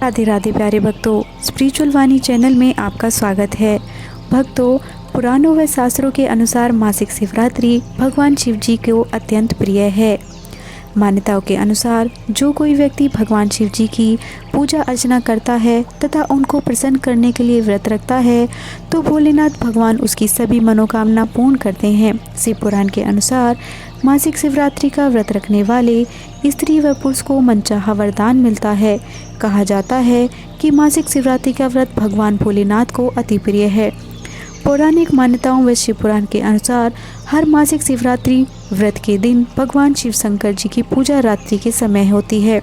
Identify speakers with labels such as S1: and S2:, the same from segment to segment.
S1: राधे राधे प्यारे भक्तों, स्पिरिचुअल वाणी चैनल में आपका स्वागत है। भक्तों, पुराणों व शास्त्रों के अनुसार मासिक शिवरात्रि भगवान शिव जी को अत्यंत प्रिय है। मान्यताओं के अनुसार जो कोई व्यक्ति भगवान शिव जी की पूजा अर्चना करता है तथा उनको प्रसन्न करने के लिए व्रत रखता है तो भोलेनाथ भगवान उसकी सभी मनोकामना पूर्ण करते हैं। शिव पुराण के अनुसार मासिक शिवरात्रि का व्रत रखने वाले स्त्री व पुरुष को मनचाहा वरदान मिलता है। कहा जाता है कि मासिक शिवरात्रि का व्रत भगवान भोलेनाथ को अति प्रिय है। पौराणिक मान्यताओं व शिव पुराण के अनुसार हर मासिक शिवरात्रि व्रत के दिन भगवान शिव शंकर जी की पूजा रात्रि के समय होती है।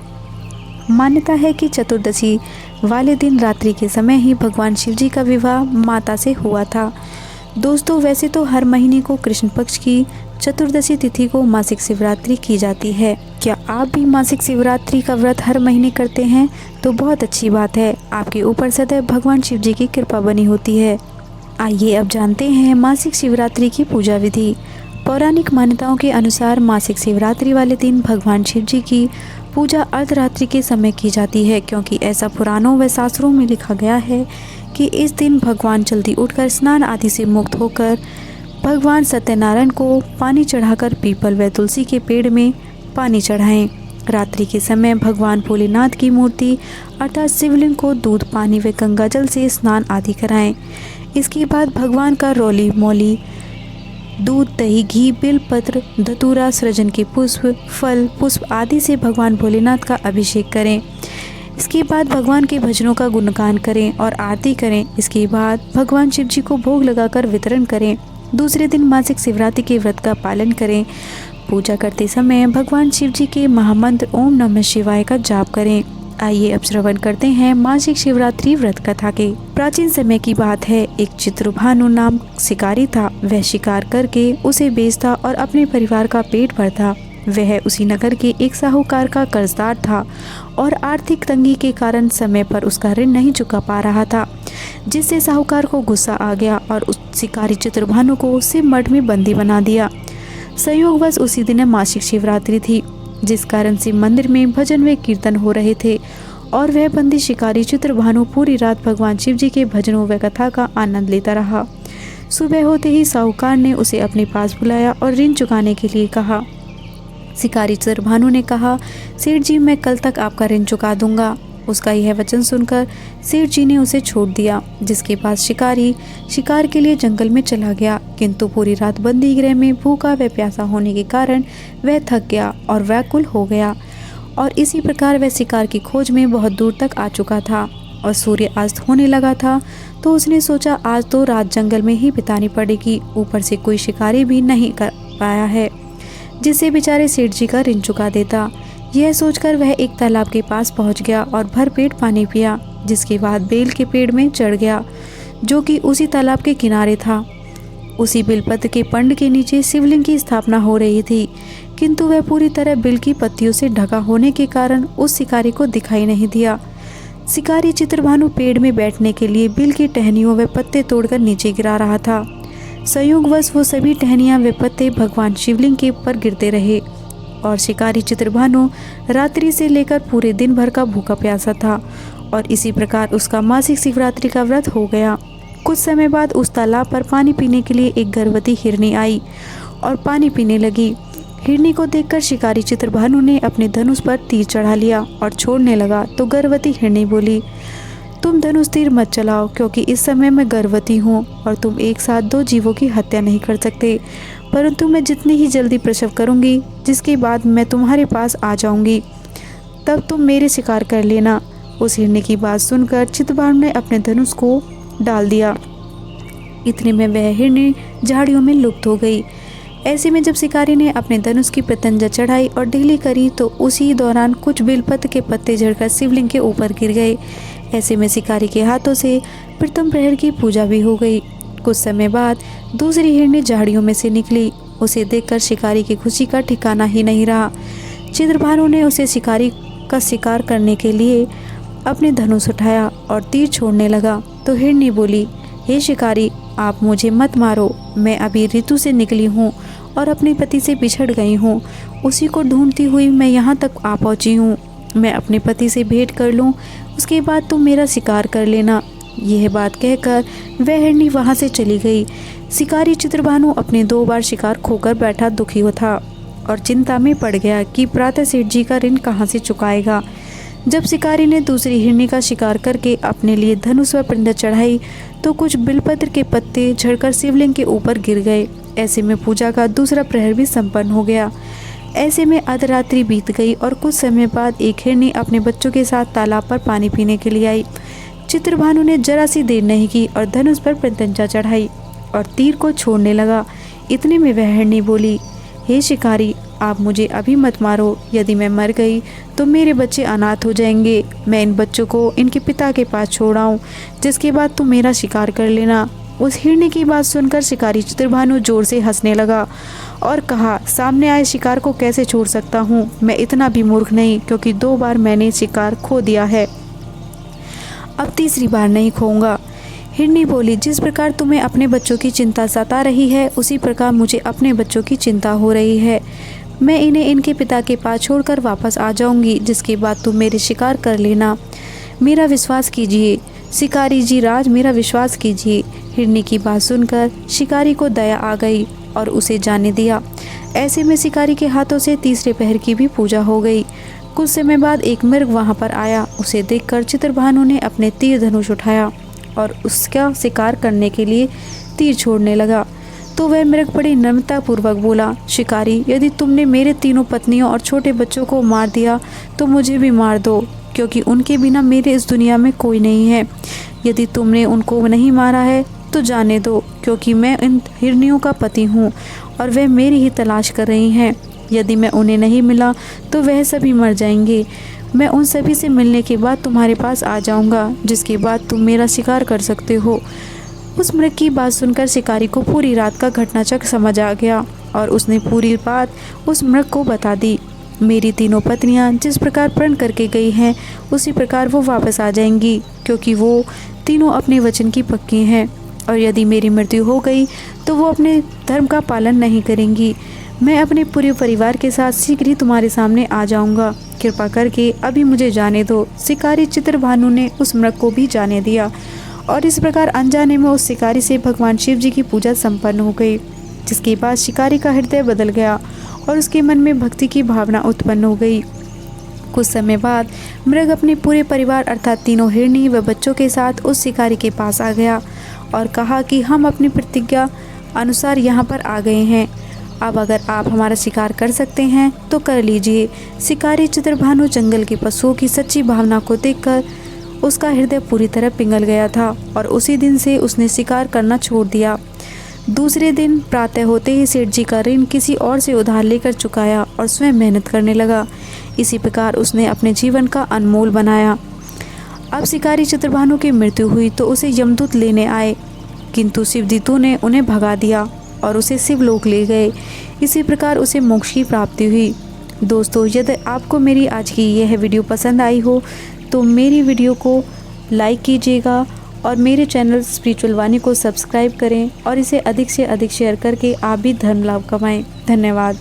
S1: मान्यता है कि चतुर्दशी वाले दिन रात्रि के समय ही भगवान शिव जी का विवाह माता से हुआ था। दोस्तों, वैसे तो हर महीने को कृष्ण पक्ष की चतुर्दशी तिथि को मासिक शिवरात्रि की जाती है। क्या आप भी मासिक शिवरात्रि का व्रत हर महीने करते हैं? तो बहुत अच्छी बात है, आपके ऊपर सदैव भगवान शिव जी की कृपा बनी होती है। आइए अब जानते हैं मासिक शिवरात्रि की पूजा विधि। पौराणिक मान्यताओं के अनुसार मासिक शिवरात्रि वाले दिन भगवान शिव जी की पूजा अर्धरात्रि के समय की जाती है, क्योंकि ऐसा पुराणों व शास्त्रों में लिखा गया है कि इस दिन भगवान जल्दी उठकर स्नान आदि से मुक्त होकर भगवान सत्यनारायण को पानी चढ़ाकर पीपल व तुलसी के पेड़ में पानी चढ़ाएं। रात्रि के समय भगवान भोलेनाथ की मूर्ति अर्थात शिवलिंग को दूध, पानी व गंगा जल से स्नान आदि कराएं। इसके बाद भगवान का रोली मोली दूध, दही, घी, बिल पत्र, धतूरा, सृजन के पुष्प, फल, पुष्प आदि से भगवान भोलेनाथ का अभिषेक करें। इसके बाद भगवान के भजनों का गुणगान करें और आरती करें। इसके बाद भगवान शिव जी को भोग लगाकर वितरण करें। दूसरे दिन मासिक शिवरात्रि के व्रत का पालन करें। पूजा करते समय भगवान शिव जी के महामंत्र ओम नमः शिवाय का जाप करें। आइए अब श्रवण करते हैं मासिक शिवरात्रि व्रत कथा के। प्राचीन समय की बात है, एक चित्रभानु नाम शिकारी था। वह शिकार करके उसे बेचता और अपने परिवार का पेट भरता। वह उसी नगर के एक साहूकार का कर्जदार था और आर्थिक तंगी के कारण समय पर उसका ऋण नहीं चुका पा रहा था, जिससे साहूकार को गुस्सा आ गया और उस शिकारी चित्रभानु को शिव मठ में बंदी बना दिया। संयोगवश उसी दिन मासिक शिवरात्रि थी, जिस कारण शिव मंदिर में भजन व कीर्तन हो रहे थे और वह बंदी शिकारी चित्रभानु पूरी रात भगवान शिव जी के भजनों व कथा का आनंद लेता रहा। सुबह होते ही साहूकार ने उसे अपने पास बुलाया और ऋण चुकाने के लिए कहा। शिकारी चित्रभानु ने कहा, सेठ जी, मैं कल तक आपका ऋण चुका दूंगा। उसका यह वचन सुनकर सेठ जी ने उसे छोड़ दिया, जिसके बाद शिकारी शिकार के लिए जंगल में चला गया। किंतु पूरी रात बंदी गृह में भूखा व प्यासा होने के कारण वह थक गया और व्याकुल हो गया और इसी प्रकार वह शिकार की खोज में बहुत दूर तक आ चुका था और सूर्य अस्त होने लगा था। तो उसने सोचा, आज तो रात जंगल में ही बितानी पड़ेगी। ऊपर से कोई शिकारी भी नहीं कर पाया है जिससे बेचारे सेठ जी का ऋण चुका देता। यह सोचकर वह एक तालाब के पास पहुंच गया और भरपेट पानी पिया, जिसके बाद बेल के पेड़ में चढ़ गया, जो कि उसी तालाब के किनारे था। उसी बेलपत्र के पंड के नीचे शिवलिंग की स्थापना हो रही थी, किंतु वह पूरी तरह बेल की पत्तियों से ढका होने के कारण उस शिकारी को दिखाई नहीं दिया। शिकारी चित्रभानु पेड़ में बैठने के लिए बेल की टहनियों व पत्ते तोड़कर नीचे गिरा रहा था। संयोगवश वो सभी टहनियाँ व पत्ते भगवान शिवलिंग के ऊपर गिरते रहे और शिकारी चित्रभानु रात्रि से लेकर पूरे दिन भर का भूखा प्यासा था और इसी प्रकार उसका मासिक शिवरात्रि का व्रत हो गया। कुछ समय बाद उस तालाब पर पानी पीने के लिए एक गर्भवती हिरनी आई और पानी पीने लगी। हिरनी को देखकर शिकारी चित्रभानु ने अपने धनुष पर तीर चढ़ा लिया और छोड़ने लगा तो गर्भवती हिरनी बोली, तुम धनुष तीर मत चलाओ, क्योंकि इस समय मैं गर्भवती हूँ और तुम एक साथ दो जीवों की हत्या नहीं कर सकते। परंतु मैं जितनी ही जल्दी प्रसव करूँगी, जिसके बाद मैं तुम्हारे पास आ जाऊँगी, तब तुम मेरे शिकार कर लेना। उस हिरनी की बात सुनकर चित्रभानु ने अपने धनुष को डाल दिया। इतने में वह हिरनी झाड़ियों में लुप्त हो गई। ऐसे में जब शिकारी ने अपने धनुष की प्रत्यंजा चढ़ाई और ढीली करी तो उसी दौरान कुछ बेलपत्र के पत्ते झड़कर शिवलिंग के ऊपर गिर गए। ऐसे में शिकारी के हाथों से प्रथम प्रहर की पूजा भी हो गई। कुछ समय बाद दूसरी हिरनी झाड़ियों में से निकली। उसे देखकर शिकारी की खुशी का ठिकाना ही नहीं रहा। चित्रभानु ने उसे शिकारी का शिकार करने के लिए अपने धनुष उठाया और तीर छोड़ने लगा तो हिरनी बोली, हे शिकारी, आप मुझे मत मारो। मैं अभी ऋतु से निकली हूँ और अपने पति से बिछड़ गई हूँ। उसी को ढूंढती हुई मैं यहाँ तक आ पहुँची हूँ। मैं अपने पति से भेंट कर लूँ, उसके बाद तुम मेरा शिकार कर लेना। यह बात कहकर वह हिरनी वहाँ से चली गई। शिकारी चित्रभानु अपने 2 बार शिकार खोकर बैठा दुखी था और चिंता में पड़ गया कि प्रातः सेठ जी का ऋण कहाँ से चुकाएगा। जब शिकारी ने दूसरी हिरनी का शिकार करके अपने लिए धनुष व पिंड चढ़ाई तो कुछ बिलपत्र के पत्ते झड़कर शिवलिंग के ऊपर गिर गए। ऐसे में पूजा का दूसरा प्रहर भी संपन्न हो गया। ऐसे में अर्धरात्रि बीत गई और कुछ समय बाद एक हिरनी अपने बच्चों के साथ तालाब पर पानी पीने के लिए आई। चित्रभानु ने जरा सी देर नहीं की और धनुष पर प्रत्यंचा चढ़ाई और तीर को छोड़ने लगा। इतने में वह हिरनी बोली, हे शिकारी, आप मुझे अभी मत मारो। यदि मैं मर गई तो मेरे बच्चे अनाथ हो जाएंगे। मैं इन बच्चों को इनके पिता के पास छोड़ाऊँ, जिसके बाद तुम मेरा शिकार कर लेना। उस हिरनी की बात सुनकर शिकारी चित्रभानु जोर से हंसने लगा और कहा, सामने आए शिकार को कैसे छोड़ सकता हूँ? मैं इतना भी मूर्ख नहीं, क्योंकि 2 बार मैंने शिकार खो दिया है, अब तीसरी बार नहीं खोऊंगा। हिरनी बोली, जिस प्रकार तुम्हें अपने बच्चों की चिंता सता रही है, उसी प्रकार मुझे अपने बच्चों की चिंता हो रही है। मैं इन्हें इनके पिता के पास छोड़कर वापस आ जाऊंगी, जिसके बाद तुम मेरे शिकार कर लेना। मेरा विश्वास कीजिए शिकारी जी राज, मेरा विश्वास कीजिए। हिरनी की बात सुनकर शिकारी को दया आ गई और उसे जाने दिया। ऐसे में शिकारी के हाथों से तीसरे पहर की भी पूजा हो गई। कुछ समय बाद एक मृग वहां पर आया। उसे देखकर चित्रभानु ने अपने तीर धनुष उठाया और उसका शिकार करने के लिए तीर छोड़ने लगा। तो वह मृग बड़ी नम्रतापूर्वक बोला, शिकारी, यदि तुमने मेरे तीनों पत्नियों और छोटे बच्चों को मार दिया तो मुझे भी मार दो, क्योंकि उनके बिना मेरे इस दुनिया में कोई नहीं है। यदि तुमने उनको नहीं मारा है तो जाने दो, क्योंकि मैं इन हिरनियों का पति हूँ और वह मेरी ही तलाश कर रही हैं। यदि मैं उन्हें नहीं मिला तो वह सभी मर जाएंगे। मैं उन सभी से मिलने के बाद तुम्हारे पास आ जाऊंगा, जिसके बाद तुम मेरा शिकार कर सकते हो। उस मृग की बात सुनकर शिकारी को पूरी रात का घटनाचक्र समझ आ गया और उसने पूरी बात उस मृग को बता दी। मेरी तीनों पत्नियां जिस प्रकार प्रण करके गई हैं, उसी प्रकार वो वापस आ जाएंगी, क्योंकि वो तीनों अपने वचन की पक्की हैं। और यदि मेरी मृत्यु हो गई तो वो अपने धर्म का पालन नहीं करेंगी। मैं अपने पूरे परिवार के साथ शीघ्र ही तुम्हारे सामने आ जाऊंगा। कृपा करके अभी मुझे जाने दो। शिकारी चित्रभानु ने उस मृग को भी जाने दिया और इस प्रकार अनजाने में उस शिकारी से भगवान शिव जी की पूजा संपन्न हो गई, जिसके बाद शिकारी का हृदय बदल गया और उसके मन में भक्ति की भावना उत्पन्न हो गई। कुछ समय बाद मृग अपने पूरे परिवार अर्थात तीनों हिरनी व बच्चों के साथ उस शिकारी के पास आ गया और कहा कि हम अपनी प्रतिज्ञा अनुसार यहाँ पर आ गए हैं। अब अगर आप हमारा शिकार कर सकते हैं तो कर लीजिए। शिकारी चित्रभानु जंगल के पशुओं की सच्ची भावना को देखकर उसका हृदय पूरी तरह पिघल गया था और उसी दिन से उसने शिकार करना छोड़ दिया। दूसरे दिन प्रातः होते ही सेठ जी का ऋण किसी और से उधार लेकर चुकाया और स्वयं मेहनत करने लगा। इसी प्रकार उसने अपने जीवन का अनमोल बनाया। अब शिकारी चित्रभानु की मृत्यु हुई तो उसे यमदूत लेने आए, किंतु शिवदूतों ने उन्हें भगा दिया और उसे शिवलोक ले गए। इसी प्रकार उसे मोक्ष की प्राप्ति हुई। दोस्तों, यदि आपको मेरी आज की यह वीडियो पसंद आई हो तो मेरी वीडियो को लाइक कीजिएगा और मेरे चैनल स्पिरिचुअल वाणी को सब्सक्राइब करें और इसे अधिक से अधिक शेयर करके आप भी धर्म लाभ कमाएं। धन्यवाद।